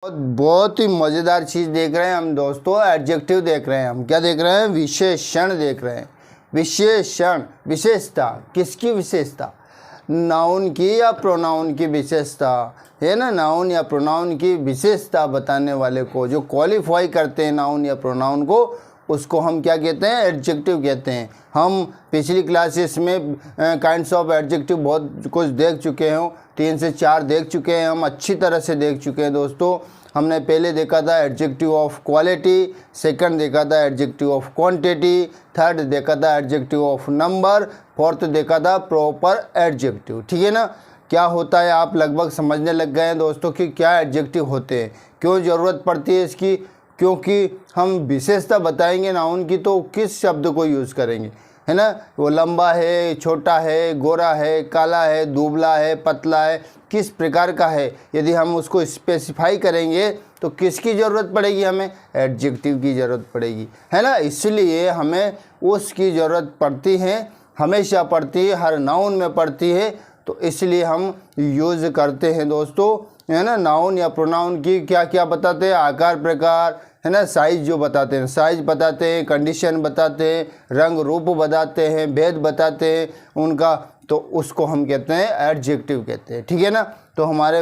बहुत ही मज़ेदार चीज़ देख रहे हैं हम दोस्तों। एडजेक्टिव देख रहे हैं हम। क्या देख रहे हैं? विशेषण देख रहे हैं। विशेषण, विशेषता। किसकी विशेषता? नाउन की या प्रोनाउन की विशेषता है ना। नाउन या प्रोनाउन की विशेषता बताने वाले को, जो क्वालिफाई करते हैं नाउन या प्रोनाउन को, उसको हम क्या कहते हैं? एडजेक्टिव कहते हैं। हम पिछली क्लासेस में काइंड्स ऑफ एडजेक्टिव बहुत कुछ देख चुके हैं। 3 से 4 देख चुके हैं हम, अच्छी तरह से देख चुके हैं दोस्तों। हमने पहले देखा था एडजेक्टिव ऑफ क्वालिटी, सेकंड देखा था एडजेक्टिव ऑफ क्वांटिटी, थर्ड देखा था एडजेक्टिव ऑफ नंबर, फोर्थ देखा था प्रॉपर एडजेक्टिव। ठीक है ना। क्या होता है आप लगभग समझने लग गए हैं दोस्तों कि क्या एडजेक्टिव होते हैं, क्यों ज़रूरत पड़ती है इसकी। क्योंकि हम विशेषता बताएंगे नाउन की तो किस शब्द को यूज़ करेंगे, है ना। वो लंबा है, छोटा है, गोरा है, काला है, दुबला है, पतला है, किस प्रकार का है, यदि हम उसको स्पेसिफाई करेंगे तो किसकी ज़रूरत पड़ेगी? हमें एडजेक्टिव की ज़रूरत पड़ेगी, है ना। इसलिए हमें उसकी ज़रूरत पड़ती है, हमेशा पड़ती है, हर नाउन में पड़ती है। तो इसलिए हम यूज़ करते हैं दोस्तों, है ना। नाउन या प्रोनाउन की क्या क्या बताते हैं? आकार, प्रकार, है ना। साइज जो बताते हैं, साइज बताते हैं, कंडीशन बताते हैं, रंग रूप बताते हैं, भेद बताते हैं उनका, तो उसको हम कहते हैं एडजेक्टिव कहते हैं। ठीक है ना। तो हमारे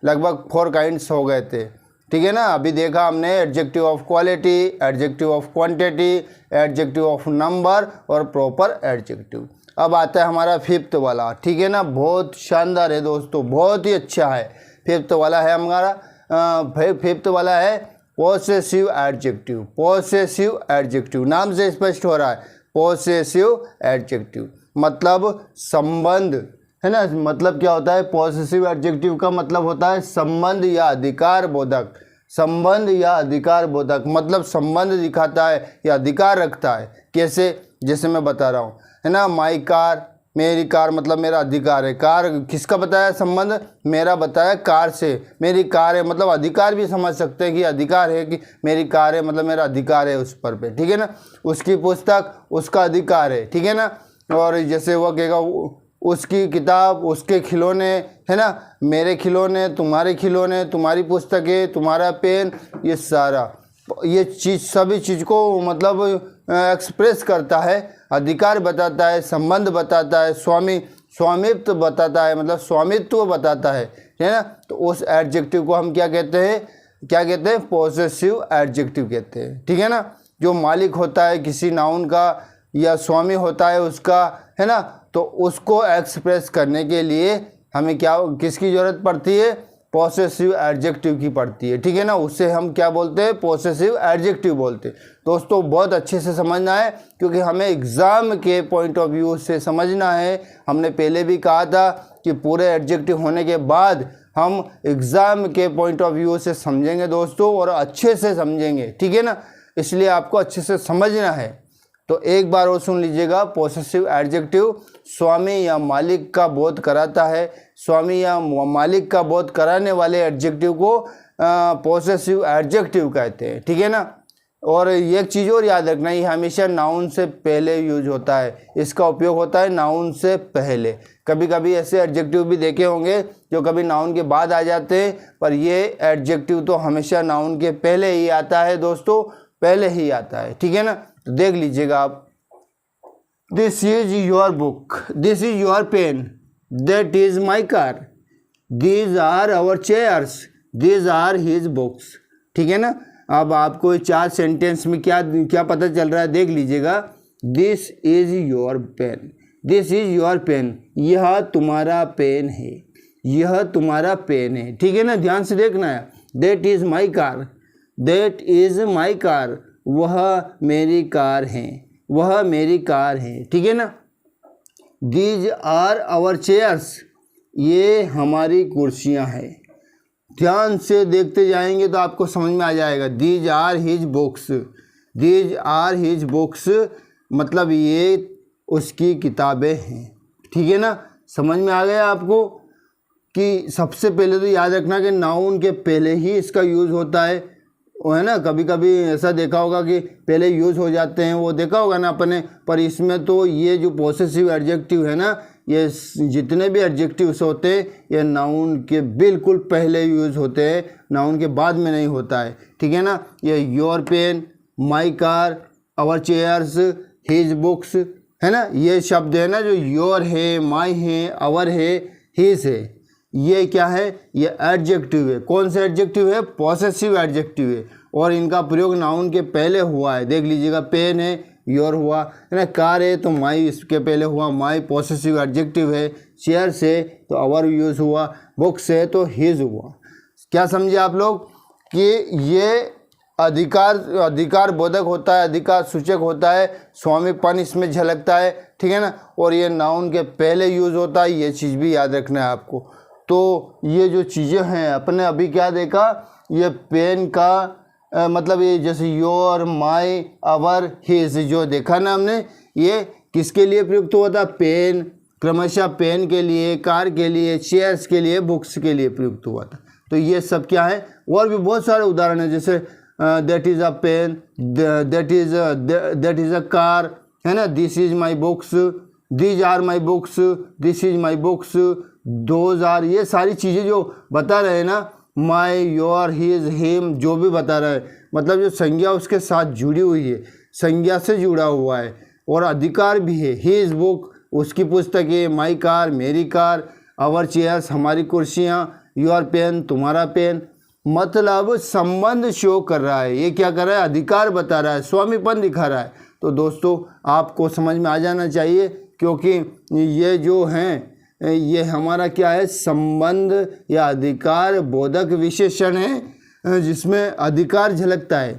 लगभग 4 काइंड्स हो गए थे। ठीक है ना। अभी देखा हमने adjective of quality, adjective of quantity, adjective of number और प्रॉपर एडजेक्टिव। अब आता है हमारा 5th वाला। ठीक है ना। बहुत शानदार है दोस्तों, बहुत ही अच्छा है। 5th वाला है हमारा 5th वाला है पॉसेसिव एडजेक्टिव। पॉसेसिव एडजेक्टिव, नाम से स्पष्ट हो रहा है। पॉसेसिव एडजेक्टिव मतलब संबंध, है ना। मतलब क्या होता है? पॉसेसिव एडजेक्टिव का मतलब होता है संबंध या अधिकार बोधक। संबंध या अधिकार बोधक मतलब संबंध दिखाता है या अधिकार रखता है। कैसे? जैसे मैं बता रहा हूँ, है ना। माई कार, मेरी कार मतलब मेरा अधिकार है। कार किसका बताया? संबंध मेरा बताया कार से। मेरी कार है मतलब अधिकार भी समझ सकते हैं कि अधिकार है, कि मेरी कार है मतलब मेरा अधिकार है उस पर पे। ठीक है ना। उसकी पुस्तक, उसका अधिकार है। ठीक है ना। और जैसे वो कहेगा उसकी किताब, उसके खिलौने, है ना। मेरे खिलौने, तुम्हारे खिलौने, तुम्हारी पुस्तकें, तुम्हारा पेन, ये सारा ये चीज़, सभी चीज़ को मतलब एक्सप्रेस करता है, अधिकार बताता है, संबंध बताता है, स्वामित्व बताता है, मतलब स्वामित्व बताता है ना। तो उस एडजेक्टिव को हम क्या कहते हैं? क्या कहते हैं? पॉसेसिव एडजेक्टिव कहते हैं। ठीक है ना। जो मालिक होता है किसी नाउन का या स्वामी होता है उसका, है ना, तो उसको एक्सप्रेस करने के लिए हमें किसकी ज़रूरत पड़ती है? पॉसेसिव एडजेक्टिव की पड़ती है। ठीक है ना। उससे हम क्या बोलते हैं? पॉसेसिव एडजेक्टिव बोलते हैं। दोस्तों बहुत अच्छे से समझना है, क्योंकि हमें एग्ज़ाम के पॉइंट ऑफ व्यू से समझना है। हमने पहले भी कहा था कि पूरे एडजेक्टिव होने के बाद हम एग्ज़ाम के पॉइंट ऑफ व्यू से समझेंगे दोस्तों, और अच्छे से समझेंगे। ठीक है ना। इसलिए आपको अच्छे से समझना है। तो एक बार और सुन लीजिएगा। पॉसेसिव एडजेक्टिव स्वामी या मालिक का बोध कराता है। स्वामी या मालिक का बोध कराने वाले एडजेक्टिव को पॉसेसिव एडजेक्टिव कहते हैं। ठीक है ना। और एक चीज़ और याद रखना, ये हमेशा नाउन से पहले यूज होता है। इसका उपयोग होता है नाउन से पहले। कभी कभी ऐसे एडजेक्टिव भी देखे होंगे जो कभी नाउन के बाद आ जाते हैं, पर ये एडजेक्टिव तो हमेशा नाउन के पहले ही आता है दोस्तों, पहले ही आता है। ठीक है ना। तो देख लीजिएगा आप। This is your book, this is your pen, that is my car, these are our chairs, these are his books. ठीक है ना। अब आपको 4 सेंटेंस में क्या क्या पता चल रहा है, देख लीजिएगा। This is your pen, this is your pen, यह तुम्हारा पेन है, यह तुम्हारा पेन है। ठीक है ना। ध्यान से देखना है। That is my car, that is my car, वह मेरी कार है, वह मेरी कार है। ठीक है ना। दीज आर आवर चेयर्स, ये हमारी कुर्सियां हैं। ध्यान से देखते जाएंगे तो आपको समझ में आ जाएगा। These are his books, these are his books मतलब ये उसकी किताबें हैं। ठीक है ना। समझ में आ गया आपको कि सबसे पहले तो याद रखना कि नाउन के पहले ही इसका यूज़ होता है, वो है ना। कभी कभी ऐसा देखा होगा कि पहले यूज़ हो जाते हैं, वो देखा होगा ना अपने। पर इसमें तो ये जो पॉसेसिव एडजेक्टिव है ना, ये जितने भी एडजेक्टिव्स होते हैं ये नाउन के बिल्कुल पहले यूज़ होते हैं, नाउन के बाद में नहीं होता है, ठीक है ना। ये your pen, my car, our chairs, his books, है ना, ये शब्द है ना जो योर है, माई है, आवर है, हिज है, ये क्या है, ये एडजेक्टिव है। कौन सा एडजेक्टिव है, पॉसेसिव एडजेक्टिव है और इनका प्रयोग नाउन के पहले हुआ है। देख लीजिएगा, पेन है योर हुआ, है ना, कार है तो माई इसके पहले हुआ, माई पॉसेसिव एडजेक्टिव है, चेयर्स है तो आवर यूज हुआ, बुक्स है तो हिज हुआ। क्या समझे आप लोग कि ये अधिकार बोधक होता है, अधिकार सूचक होता है, स्वामीपन इसमें झलकता है, ठीक है ना, और ये नाउन के पहले यूज़ होता है, ये चीज़ भी याद रखना है आपको। तो ये जो चीज़ें हैं अपने अभी क्या देखा, ये पेन का मतलब ये जैसे योर, माई, आवर, हिज जो देखा ना हमने, ये किसके लिए प्रयुक्त हुआ था, पेन, क्रमशः पेन के लिए, कार के लिए, चेयर्स के लिए, बुक्स के लिए प्रयुक्त हुआ था। तो ये सब क्या है, और भी बहुत सारे उदाहरण हैं, जैसे that is a pen, that is a car, है ना, this is my books, these are my books, this is my books, those are, ये सारी चीज़ें जो बता रहे हैं ना, माई, योर, हिज, हिम, जो भी बता रहा है, मतलब जो संज्ञा उसके साथ जुड़ी हुई है, संज्ञा से जुड़ा हुआ है, और अधिकार भी है, हिज बुक उसकी पुस्तकें, माई कार मेरी कार, आवर चेयर्स हमारी कुर्सियाँ, योर पेन तुम्हारा पेन, मतलब संबंध शो कर रहा है। ये क्या कर रहा है, अधिकार बता रहा है, स्वामीपन दिखा रहा है। तो दोस्तों आपको समझ में आ जाना चाहिए, क्योंकि ये जो हैं ये हमारा क्या है, संबंध या अधिकार बोधक विशेषण है, जिसमें अधिकार झलकता है,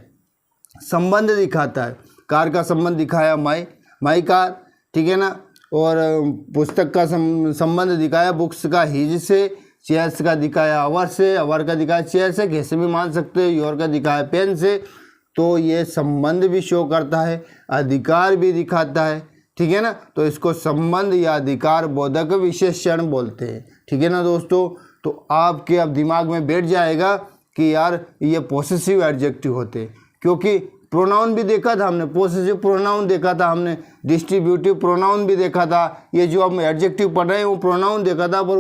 संबंध दिखाता है। कार का संबंध दिखाया माई कार, ठीक है ना, और पुस्तक का संबंध दिखाया बुक्स का हिज से, चेयर्स का दिखाया आवर से, आवर का दिखाया चेयर से, कैसे भी मान सकते हो, योर का दिखाया पेन से। तो ये संबंध भी शो करता है, अधिकार भी दिखाता है, ठीक है ना। तो इसको संबंध या अधिकार बोधक विशेषण बोलते हैं, ठीक है ना दोस्तों। तो आपके अब दिमाग में बैठ जाएगा कि यार ये पॉसेसिव एडजेक्टिव होते हैं, क्योंकि प्रोनाउन भी देखा था हमने, पॉसेसिव प्रोनाउन देखा था हमने, डिस्ट्रीब्यूटिव प्रोनाउन भी देखा था, ये जो हम एडजेक्टिव पढ़ रहे हैं वो प्रोनाउन देखा था, पर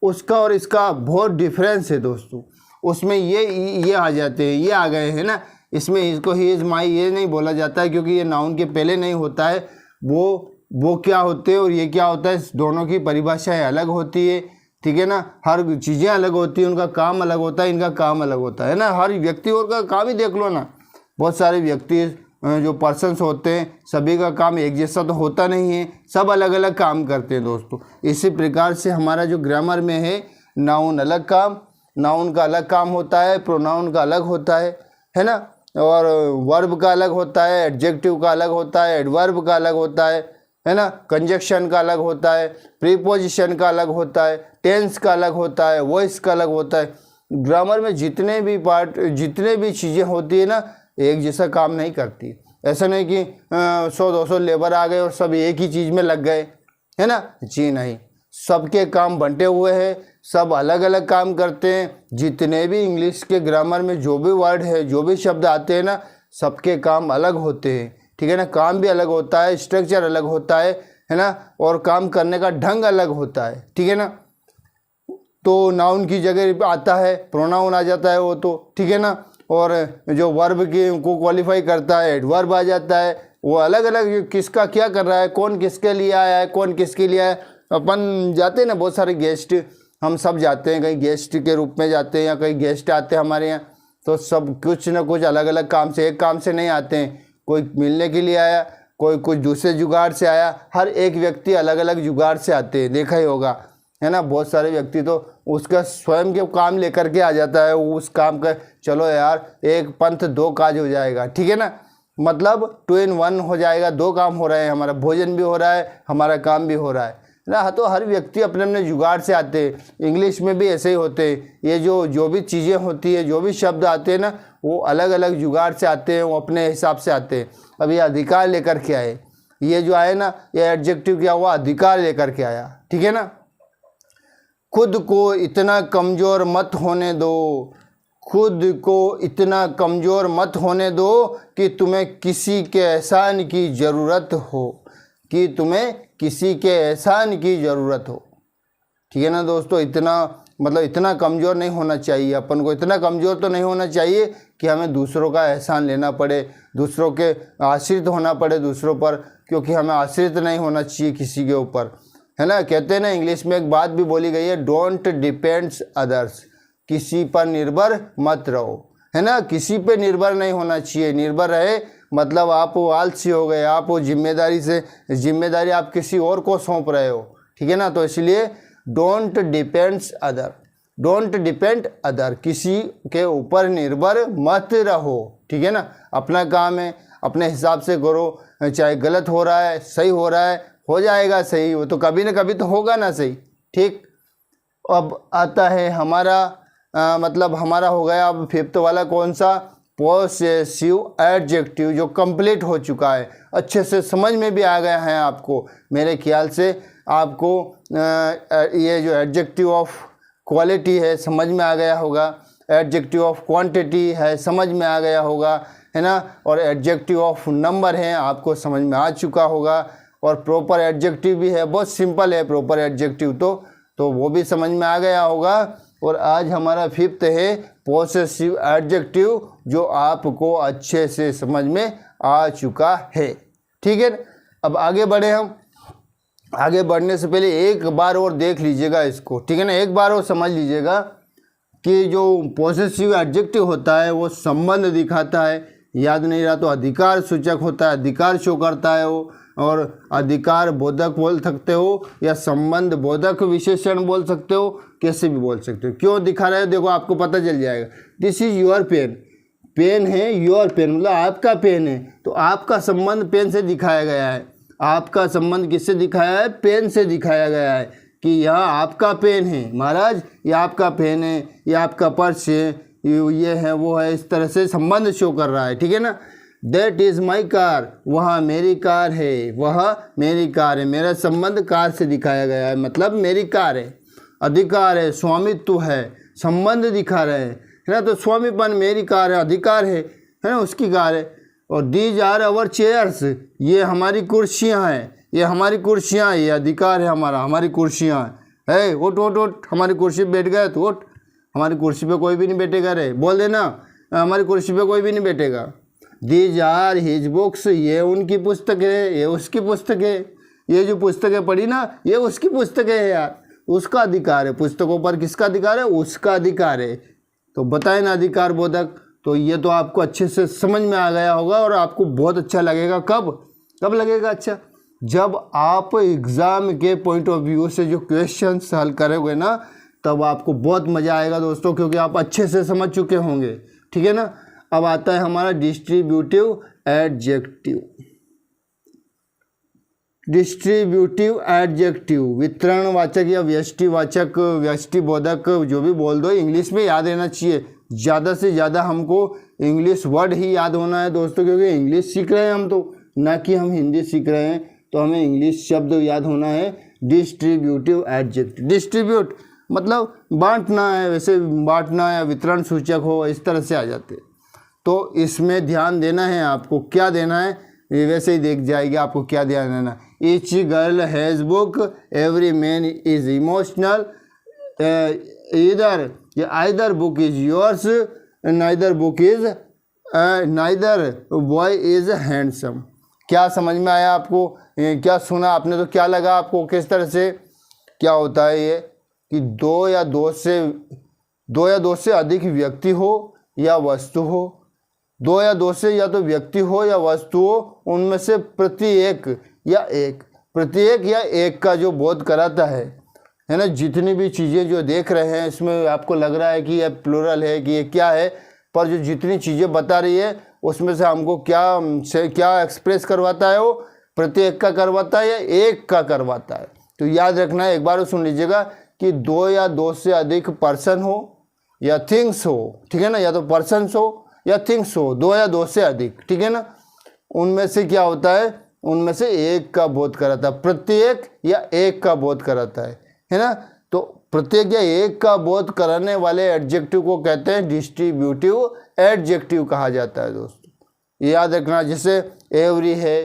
उसका और इसका बहुत डिफरेंस है दोस्तों। उसमें ये आ जाते हैं, ये आ गए हैं ना, इसमें इसको ही इज माई ये नहीं बोला जाता है, क्योंकि ये नाउन के पहले नहीं होता है, वो क्या होते हैं और ये क्या होता है, दोनों की परिभाषाएं अलग होती है, ठीक है ना, हर चीज़ें अलग होती हैं, उनका काम अलग होता है, इनका काम अलग होता है ना। हर व्यक्ति और का काम ही देख लो ना, बहुत सारे व्यक्ति जो पर्सन्स होते हैं सभी का काम एक जैसा तो होता नहीं है, सब अलग अलग काम करते हैं दोस्तों। इसी प्रकार से हमारा जो ग्रामर में है, नाउन अलग काम, नाउन का अलग काम होता है, प्रोनाउन का अलग होता है ना, और वर्ब का अलग होता है, एडजेक्टिव का अलग होता है, एडवर्ब का अलग होता है ना, कंजक्शन का अलग होता है, प्रीपोजिशन का अलग होता है, टेंस का अलग होता है, वॉइस का अलग होता है। ग्रामर में जितने भी चीज़ें होती है ना, एक जैसा काम नहीं करती। ऐसा नहीं कि 100-200 लेबर आ गए और सब एक ही चीज़ में लग गए, है ना, जी नहीं, सबके काम बंटे हुए हैं, सब अलग अलग काम करते हैं। जितने भी इंग्लिश के ग्रामर में जो भी वर्ड है, जो भी शब्द आते हैं ना, सबके काम अलग होते हैं, ठीक है ना, काम भी अलग होता है, स्ट्रक्चर अलग होता है ना, और काम करने का ढंग अलग होता है, ठीक है ना। तो नाउन की जगह आता है प्रोनाउन आ जाता है वो तो, ठीक है ना, और जो वर्ब को क्वालिफाई करता है एडवर्ब आ जाता है, वो अलग अलग किसका क्या कर रहा है, कौन किसके लिए आया है, कौन किसके लिए आया है। अपन जाते हैं ना, बहुत सारे गेस्ट, हम सब जाते हैं, कहीं गेस्ट के रूप में जाते हैं या कहीं गेस्ट आते हैं हमारे यहाँ, तो सब कुछ ना कुछ अलग अलग काम से, एक काम से नहीं आते हैं, कोई मिलने के लिए आया, कोई कुछ दूसरे जुगाड़ से आया, हर एक व्यक्ति अलग अलग जुगाड़ से आते हैं, देखा ही होगा, है ना। बहुत सारे व्यक्ति तो उसका स्वयं के काम लेकर के आ जाता है, उस काम का चलो यार एक पंथ दो काज हो जाएगा, ठीक है ना, मतलब 2 in 1 हो जाएगा, दो काम हो रहे हैं, हमारा भोजन भी हो रहा है, हमारा काम भी हो रहा है ना। तो हर व्यक्ति अपने अपने जुगाड़ से आते हैं। इंग्लिश में भी ऐसे ही होते हैं, ये जो भी चीज़ें होती है, जो भी शब्द आते हैं ना, वो अलग अलग जुगाड़ से आते हैं, वो अपने हिसाब से आते हैं। अब ये अधिकार लेकर के आए, ये जो आए ना, ये एडजेक्टिव क्या हुआ, अधिकार लेकर के आया, ठीक है ना। खुद को इतना कमज़ोर मत होने दो, खुद को इतना कमज़ोर मत होने दो कि तुम्हें किसी के एहसान की ज़रूरत हो, कि तुम्हें किसी के एहसान की ज़रूरत हो। ठीक है ना दोस्तों, इतना कमज़ोर नहीं होना चाहिए अपन को, इतना कमज़ोर तो नहीं होना चाहिए कि हमें दूसरों का एहसान लेना पड़े, दूसरों के आश्रित होना पड़े दूसरों पर, क्योंकि हमें आश्रित नहीं होना चाहिए किसी के ऊपर, है ना। कहते हैं ना, इंग्लिश में एक बात भी बोली गई है, डोंट डिपेंड्स अदर्स, किसी पर निर्भर मत रहो, है ना। किसी पे निर्भर नहीं होना चाहिए, निर्भर रहे मतलब आप वो आलसी हो गए, आप वो जिम्मेदारी आप किसी और को सौंप रहे हो। ठीक है ना, तो इसलिए don't depends other, don't depend other, किसी के ऊपर निर्भर मत रहो। ठीक है ना, अपना काम है अपने हिसाब से करो, चाहे गलत हो रहा है सही हो रहा है, हो जाएगा सही, वो तो कभी ना कभी तो होगा ना सही। ठीक, अब आता है हमारा हमारा हो गया अब फिफ्थ वाला, कौन सा, पॉसेसिव एडजेक्टिव, जो कंप्लीट हो चुका है, अच्छे से समझ में भी आ गया है आपको। मेरे ख्याल से आपको ये जो एडजेक्टिव ऑफ क्वालिटी है समझ में आ गया होगा, एडजेक्टिव ऑफ क्वांटिटी है समझ में आ गया होगा, है ना, और एडजेक्टिव ऑफ नंबर है आपको समझ में आ चुका होगा, और प्रॉपर एडजेक्टिव भी है, बहुत सिंपल है प्रॉपर एडजेक्टिव तो वो भी समझ में आ गया होगा। और आज हमारा फिफ्थ है पॉसेसिव एडजेक्टिव, जो आपको अच्छे से समझ में आ चुका है। ठीक है, अब आगे बढ़े हम। आगे बढ़ने से पहले एक बार और देख लीजिएगा इसको, ठीक है ना, एक बार और समझ लीजिएगा कि जो पॉसेसिव एडजेक्टिव होता है वो संबंध दिखाता है, याद नहीं रहा तो अधिकार सूचक होता है, अधिकार शो करता है वो, और अधिकार बोधक बोल सकते हो या संबंध बोधक विशेषण बोल सकते हो, कैसे भी बोल सकते हो। क्यों दिखा रहे हो देखो, आपको पता चल जाएगा। This is your pen, pen है योर पेन, मतलब आपका पेन है, तो आपका संबंध पेन से दिखाया गया है। आपका संबंध किससे दिखाया है, पेन से दिखाया गया है कि यह आपका पेन है महाराज, ये आपका पेन है, ये आपका पर्स है, ये है वो है, इस तरह से संबंध शो कर रहा है। ठीक है ना, दैट इज़ माई कार, वह मेरी कार है, वह मेरी कार है, मेरा संबंध कार से दिखाया गया है, मतलब मेरी कार है। अधिकार है, स्वामित्व है, संबंध दिखा रहे हैं, है ना, तो स्वामीपन, मेरी कार है, अधिकार है ना, उसकी कार है। और दीज आर अवर चेयर्स, ये हमारी कुर्सियाँ हैं, ये हमारी कुर्सियाँ, ये अधिकार है हमारा, हमारी कुर्सियाँ है। उठ उठ उठ, हमारी कुर्सी पे बैठ गए तो उठ, हमारी कुर्सी पे कोई भी नहीं बैठेगा रे, बोल देना हमारी कुर्सी पे कोई भी नहीं बैठेगा। दीज आर हिज बुक्स, ये उनकी पुस्तक है, ये उसकी पुस्तक है, ये जो पुस्तकें पढ़ी ना ये उसकी पुस्तकें है यार, उसका अधिकार है, पुस्तकों पर किसका अधिकार है, उसका अधिकार है। तो बताए ना अधिकार बोधक, तो ये तो आपको अच्छे से समझ में आ गया होगा और आपको बहुत अच्छा लगेगा। कब लगेगा अच्छा, जब आप एग्ज़ाम के पॉइंट ऑफ व्यू से जो क्वेश्चंस हल करोगे ना, तब आपको बहुत मज़ा आएगा दोस्तों, क्योंकि आप अच्छे से समझ चुके होंगे। ठीक है ना, अब आता है हमारा डिस्ट्रीब्यूटिव एडजेक्टिव। डिस्ट्रीब्यूटिव एडजेक्टिव, वितरणवाचक या व्यष्टिवाचक, व्यष्टिबोधक, जो भी बोल दो, इंग्लिश में याद रहना चाहिए। ज़्यादा से ज़्यादा हमको इंग्लिश वर्ड ही याद होना है दोस्तों, क्योंकि इंग्लिश सीख रहे हैं हम तो, ना कि हम हिंदी सीख रहे हैं, तो हमें इंग्लिश शब्द याद होना है। डिस्ट्रीब्यूटिव एडजेक्टिव, डिस्ट्रीब्यूट मतलब बांटना है, वैसे बांटना या वितरण सूचक हो, इस तरह से आ जाते हैं। तो इसमें ध्यान देना है आपको, क्या देना है ये वैसे ही देख जाएगी आपको क्या ध्यान देना। Each girl has book, every man is emotional, either book is yours, neither book is neither boy is handsome। क्या समझ में आया आपको, क्या सुना आपने, तो क्या लगा आपको, किस तरह से क्या होता है ये कि दो या दो से अधिक व्यक्ति हो या वस्तु हो, दो या दो से या तो व्यक्ति हो या वस्तु हो, उनमें से प्रत्येक या एक का जो बोध कराता है ना। जितनी भी चीज़ें जो देख रहे हैं इसमें आपको लग रहा है कि ये प्लूरल है कि ये क्या है, पर जो जितनी चीज़ें बता रही है उसमें से हमको क्या एक्सप्रेस करवाता है, वो प्रत्येक का करवाता है या एक का करवाता है। तो याद रखना है, एक बार सुन लीजिएगा कि दो या दो से अधिक पर्सन हो या थिंग्स हो, ठीक है ना, या तो पर्सन्स हो या थिंग्स हो, दो या दो से अधिक, ठीक है ना, उनमें से क्या होता है, उनमें से एक का बोध कराता है, प्रत्येक या एक का बोध कराता है ना। तो प्रत्येक या एक का बोध कराने वाले एडजेक्टिव को कहते हैं डिस्ट्रीब्यूटिव एडजेक्टिव कहा जाता है दोस्तों, ये याद रखना। जैसे एवरी है,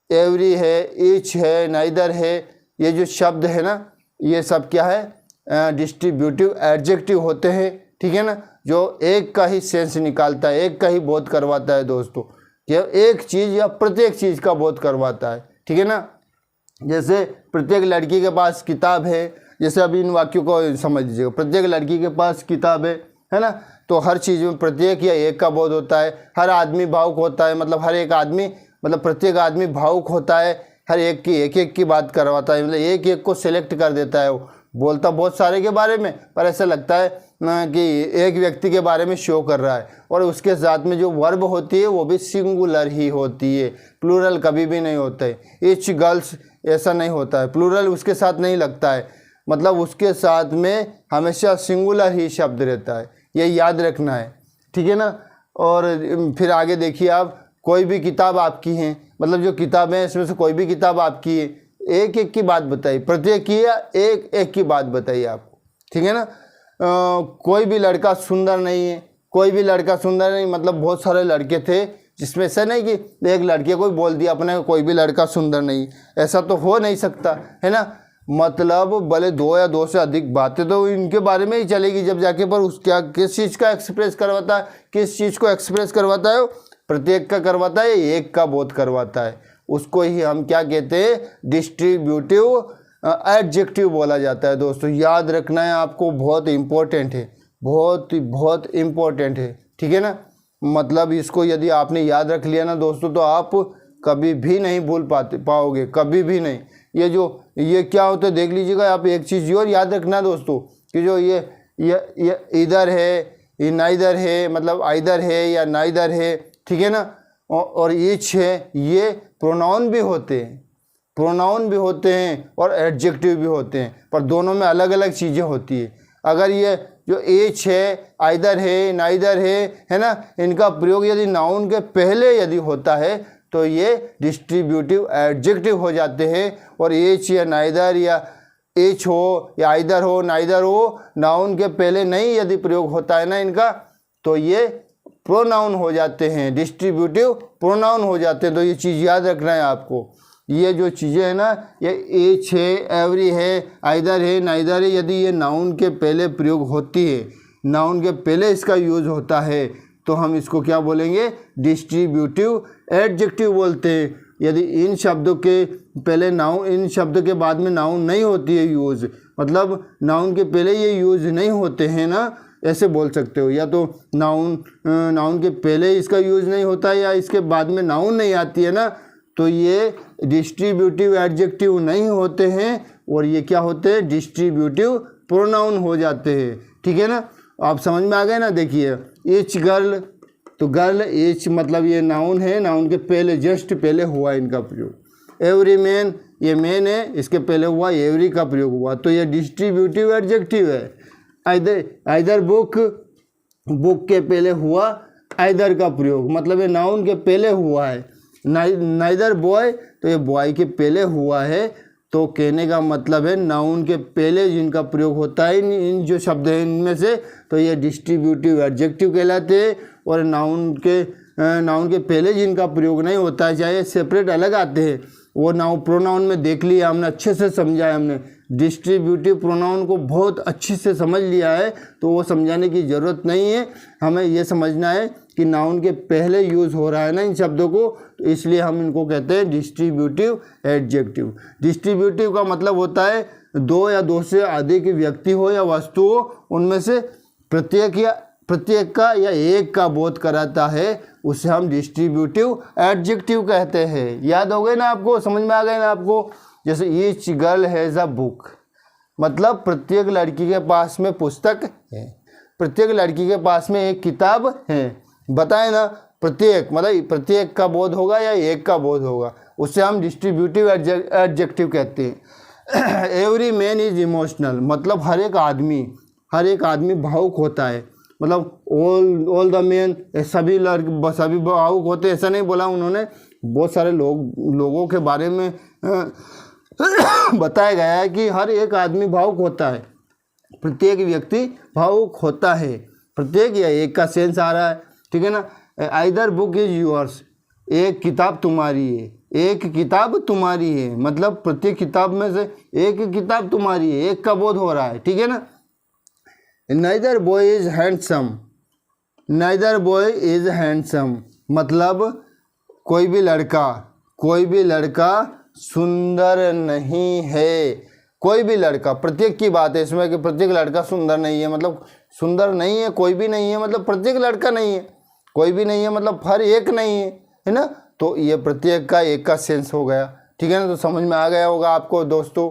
एवरी है, ईच है, नाइदर है, ये जो शब्द है ना, ये सब क्या है, डिस्ट्रीब्यूटिव एडजेक्टिव होते हैं, ठीक है ना, जो एक का ही सेंस निकालता है, एक का ही बोध करवाता है दोस्तों, कि एक चीज़ या प्रत्येक चीज़ का बोध करवाता है, ठीक है ना। जैसे प्रत्येक लड़की के पास किताब है, जैसे अभी इन वाक्यों को समझ लीजिएगा, प्रत्येक लड़की के पास किताब है ना, तो हर चीज़ में प्रत्येक या एक का बोध होता है। हर आदमी भावुक होता है, मतलब हर एक आदमी, मतलब प्रत्येक आदमी भावुक होता है, हर एक की एक की बात करवाता है, मतलब एक एक को सिलेक्ट कर देता है। वो बोलता बहुत सारे के बारे में, पर ऐसा लगता है कि एक व्यक्ति के बारे में शो कर रहा है। और उसके साथ में जो वर्ब होती है वो भी सिंगुलर ही होती है, प्लूरल कभी भी नहीं होता है। ईच गर्ल्स ऐसा नहीं होता है, प्लूरल उसके साथ नहीं लगता है, मतलब उसके साथ में हमेशा सिंगुलर ही शब्द रहता है, ये याद रखना है, ठीक है ना। और फिर आगे देखिए आप, कोई भी किताब आपकी है, मतलब जो किताब है इसमें से कोई भी किताब आपकी है, एक एक की बात बताइए, प्रत्येक की या एक एक की बात बताइए आपको, ठीक है ना। कोई भी लड़का सुंदर नहीं है, कोई भी लड़का सुंदर नहीं, मतलब बहुत सारे लड़के थे, जिसमें से नहीं कि एक लड़के को बोल दिया अपने कोई भी लड़का सुंदर नहीं, ऐसा तो हो नहीं सकता है ना। मतलब भले दो या दो से अधिक बातें तो इनके बारे में ही चलेगी जब जाके, पर उस क्या किस चीज़ का एक्सप्रेस करवाता है, किस चीज़ को एक्सप्रेस करवाता है, प्रत्येक का करवाता है, एक का बोध करवाता है, उसको ही हम क्या कहते हैं, डिस्ट्रीब्यूटिव एडजेक्टिव बोला जाता है। दोस्तों याद रखना है आपको, बहुत इम्पोर्टेंट है, बहुत इम्पोर्टेंट है, ठीक है ना। मतलब इसको यदि आपने याद रख लिया ना दोस्तों, तो आप कभी भी नहीं भूल पाओगे, कभी भी नहीं। ये क्या होता है देख लीजिएगा आप, एक चीज़ और याद रखना दोस्तों, कि जो ये इधर है, ये नाइदर है, मतलब आइदर है या नाइदर है, ठीक है ना, और ईच है, ये प्रोनाउन भी होते हैं, प्रोनाउन भी होते हैं और एडजेक्टिव भी होते हैं, पर दोनों में अलग अलग चीज़ें होती है। अगर ये जो ईच है, आइदर है, नाइदर है ना, इनका प्रयोग यदि नाउन के पहले यदि होता है तो ये डिस्ट्रीब्यूटिव एडजेक्टिव हो जाते हैं। और ईच या नाइदर या ईच हो या आइदर हो, नाइदर हो, नाउन के पहले नहीं यदि प्रयोग होता है ना इनका, तो ये प्रोनाउन हो जाते हैं, डिस्ट्रीब्यूटिव प्रोनाउन हो जाते हैं। तो ये चीज़ याद रखना है आपको, ये जो चीज़ें हैं ना, ये ईच है, एवरी है, आइदर है, नाइदर है, यदि ये नाउन के पहले प्रयोग होती है, नाउन के पहले इसका यूज़ होता है, तो हम इसको क्या बोलेंगे, डिस्ट्रीब्यूटिव एडजेक्टिव बोलते हैं। यदि इन शब्दों के पहले नाउन, इन शब्दों के बाद में नाउन नहीं होती है यूज़, मतलब नाउन के पहले ये यूज़ नहीं होते हैं ना, ऐसे बोल सकते हो। या तो नाउन के पहले इसका यूज़ नहीं होता है, या इसके बाद में नाउन नहीं आती है ना, तो ये डिस्ट्रीब्यूटिव एडजेक्टिव नहीं होते हैं, और ये क्या होते हैं, डिस्ट्रीब्यूटिव प्रोनाउन हो जाते हैं, ठीक है ना। आप समझ में आ गए ना। देखिए ईच गर्ल, तो गर्ल ईच मतलब ये नाउन है, नाउन के पहले जस्ट पहले हुआ इनका प्रयोग। एवरी मैन, ये मैन है, इसके पहले हुआ एवरी का प्रयोग हुआ, तो ये डिस्ट्रीब्यूटिव एडजेक्टिव है। आइदर बुक, बुक के पहले हुआ आइदर का प्रयोग, मतलब ये नाउन के पहले हुआ है। नाइदर बॉय, तो ये बॉय के पहले हुआ है, तो कहने का मतलब है नाउन के पहले जिनका प्रयोग होता है इन जो शब्द हैं इनमें से, तो ये डिस्ट्रीब्यूटिव एडजेक्टिव कहलाते हैं। और नाउन के पहले जिनका प्रयोग नहीं होता है, चाहे सेपरेट अलग आते हैं, वो नाउन प्रोनाउन में देख लिया हमने, अच्छे से समझा है हमने, डिस्ट्रीब्यूटिव प्रोनाउन को बहुत अच्छे से समझ लिया है, तो वो समझाने की ज़रूरत नहीं है। हमें ये समझना है कि नाउन के पहले यूज़ हो रहा है ना इन शब्दों को, तो इसलिए हम इनको कहते हैं डिस्ट्रीब्यूटिव एडजेक्टिव। डिस्ट्रीब्यूटिव का मतलब होता है दो या दो से अधिक व्यक्ति हो या वस्तु हो, उनमें से प्रत्येक का या एक का बोध कराता है, उसे हम डिस्ट्रीब्यूटिव एडजेक्टिव कहते हैं। याद हो गए ना आपको, समझ में आ गए ना आपको। जैसे each girl has a book, मतलब प्रत्येक लड़की के पास में पुस्तक है, प्रत्येक लड़की के पास में एक किताब है। बताए ना, प्रत्येक मतलब प्रत्येक का बोध होगा या एक का बोध होगा, उससे हम डिस्ट्रीब्यूटिव एडजेक्टिव कहते हैं। एवरी मैन इज इमोशनल, मतलब हर एक आदमी भावुक होता है, मतलब ऑल द मैन, सभी भावुक होते हैं, ऐसा नहीं बोला उन्होंने। बहुत सारे लोगों के बारे में बताया गया है कि हर एक आदमी भावुक होता है, प्रत्येक व्यक्ति भावुक होता है, प्रत्येक या एक का सेंस आ रहा है, ठीक है ना। आइदर बुक इज यूअर्स, एक किताब तुम्हारी है, एक किताब तुम्हारी है, मतलब प्रत्येक किताब में से एक किताब तुम्हारी है, एक का बोध हो रहा है, ठीक है ना। Neither boy is handsome, neither boy is handsome मतलब कोई भी लड़का सुंदर नहीं है, कोई भी लड़का, प्रत्येक की बात है इसमें कि प्रत्येक लड़का सुंदर नहीं है, मतलब सुंदर नहीं है, कोई भी नहीं है, मतलब प्रत्येक लड़का नहीं है, कोई भी नहीं है, मतलब हर एक नहीं है ना। तो ये प्रत्येक का एक का सेंस हो गया, ठीक है ना। तो समझ में आ गया होगा आपको दोस्तों।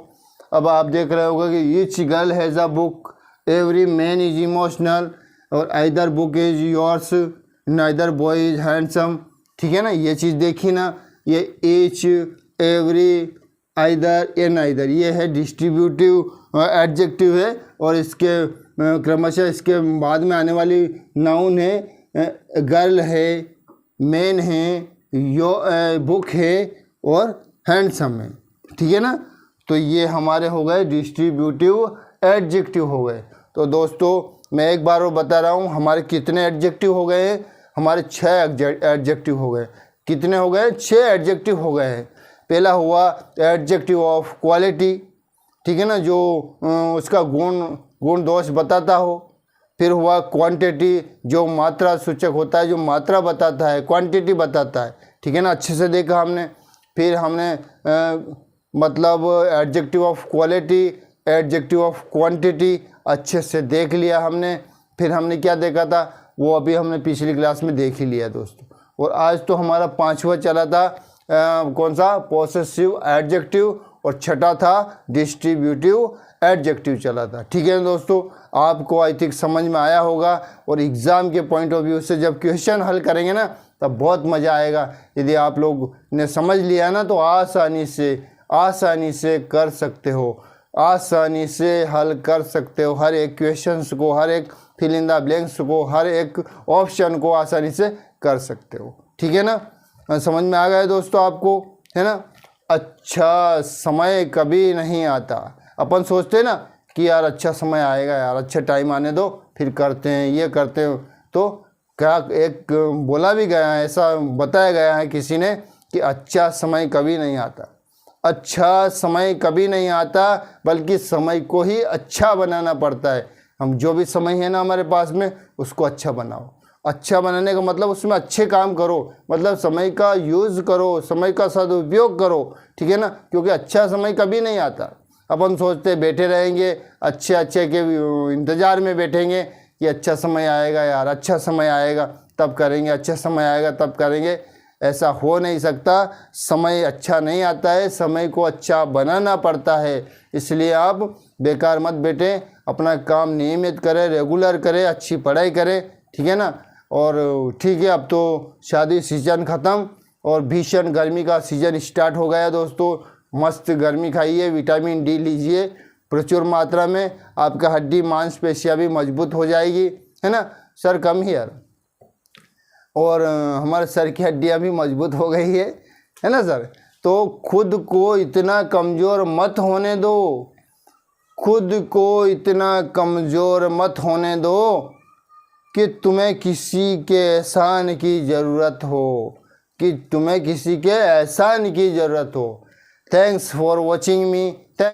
अब आप देख रहे होगा कि each girl has a book, every man is emotional, और either book is yours, neither boy is handsome, ठीक है ना। ये चीज़ देखी ना, ये ईच, एवरी, आइदर, ये नाइदर, ये है डिस्ट्रीब्यूटिव एडजेक्टिव है, और इसके क्रमशः इसके बाद में आने वाली नाउन है, गर्ल है, मैन है, यो बुक है और हैंडसम है, ठीक है ना। तो ये हमारे हो गए डिस्ट्रीब्यूटिव एडजेक्टिव हो गए। तो दोस्तों मैं एक बार और बता रहा हूँ, हमारे कितने एडजेक्टिव हो गए हैं, हमारे 6 एडजेक्टिव हो गए। कितने हो गए? 6 एडजेक्टिव हो गए हैं। पहला हुआ एडजेक्टिव ऑफ क्वालिटी, ठीक है ना, जो उसका गुण दोष बताता हो। फिर हुआ क्वांटिटी, जो मात्रा सूचक होता है, जो मात्रा बताता है, क्वांटिटी बताता है, ठीक है ना, अच्छे से देखा हमने। फिर हमने मतलब adjective of quality, adjective of quantity अच्छे से देख लिया हमने। फिर हमने क्या देखा था वो अभी हमने पिछली क्लास में देख ही लिया दोस्तों। और आज तो हमारा 5वां चला था कौन सा? पॉसेसिव एडजेक्टिव, और छठा था डिस्ट्रीब्यूटिव एडजेक्टिव चला था, ठीक है दोस्तों। आपको आई थिंक समझ में आया होगा, और एग्ज़ाम के पॉइंट ऑफ व्यू से जब क्वेश्चन हल करेंगे ना तब बहुत मज़ा आएगा। यदि आप लोग ने समझ लिया ना तो आसानी से कर सकते हो, आसानी से हल कर सकते हो हर एक क्वेश्चंस को, हर एक फिल इन द ब्लैंक्स को, हर एक ऑप्शन को आसानी से कर सकते हो, ठीक है ना। समझ में आ गया दोस्तों आपको, है ना। अच्छा समय कभी नहीं आता, अपन सोचते हैं ना कि यार अच्छा समय आएगा, यार अच्छा टाइम आने दो फिर करते हैं, ये करते हैं। तो क्या एक बोला भी गया है, ऐसा बताया गया है किसी ने कि अच्छा समय कभी नहीं आता, अच्छा समय कभी नहीं आता, बल्कि समय को ही अच्छा बनाना पड़ता है। हम जो भी समय है ना हमारे पास में उसको अच्छा बनाओ। अच्छा बनाने का मतलब उसमें अच्छे काम करो, मतलब समय का यूज़ करो, समय का सदुपयोग करो, ठीक है ना। क्योंकि अच्छा समय कभी नहीं आता। अपन सोचते बैठे रहेंगे, अच्छे के इंतज़ार में बैठेंगे कि अच्छा समय आएगा यार, अच्छा समय आएगा तब करेंगे, अच्छा समय आएगा तब करेंगे। ऐसा हो नहीं सकता। समय अच्छा नहीं आता है, समय को अच्छा बनाना पड़ता है। इसलिए आप बेकार मत बैठें, अपना काम नियमित करें, रेगुलर करें, अच्छी पढ़ाई करें, ठीक है ना। और ठीक है, अब तो शादी सीजन ख़त्म और भीषण गर्मी का सीजन स्टार्ट हो गया दोस्तों। मस्त गर्मी खाइए, विटामिन डी लीजिए प्रचुर मात्रा में, आपका हड्डी मांसपेशियाँ भी मजबूत हो जाएगी, है ना। सर कम हियर, और हमारे सर की हड्डियाँ भी मजबूत हो गई है ना सर। तो खुद को इतना कमज़ोर मत होने दो, खुद को इतना कमज़ोर मत होने दो कि तुम्हें किसी के एहसान की ज़रूरत हो, कि तुम्हें किसी के एहसान की ज़रूरत हो। Thanks for watching me.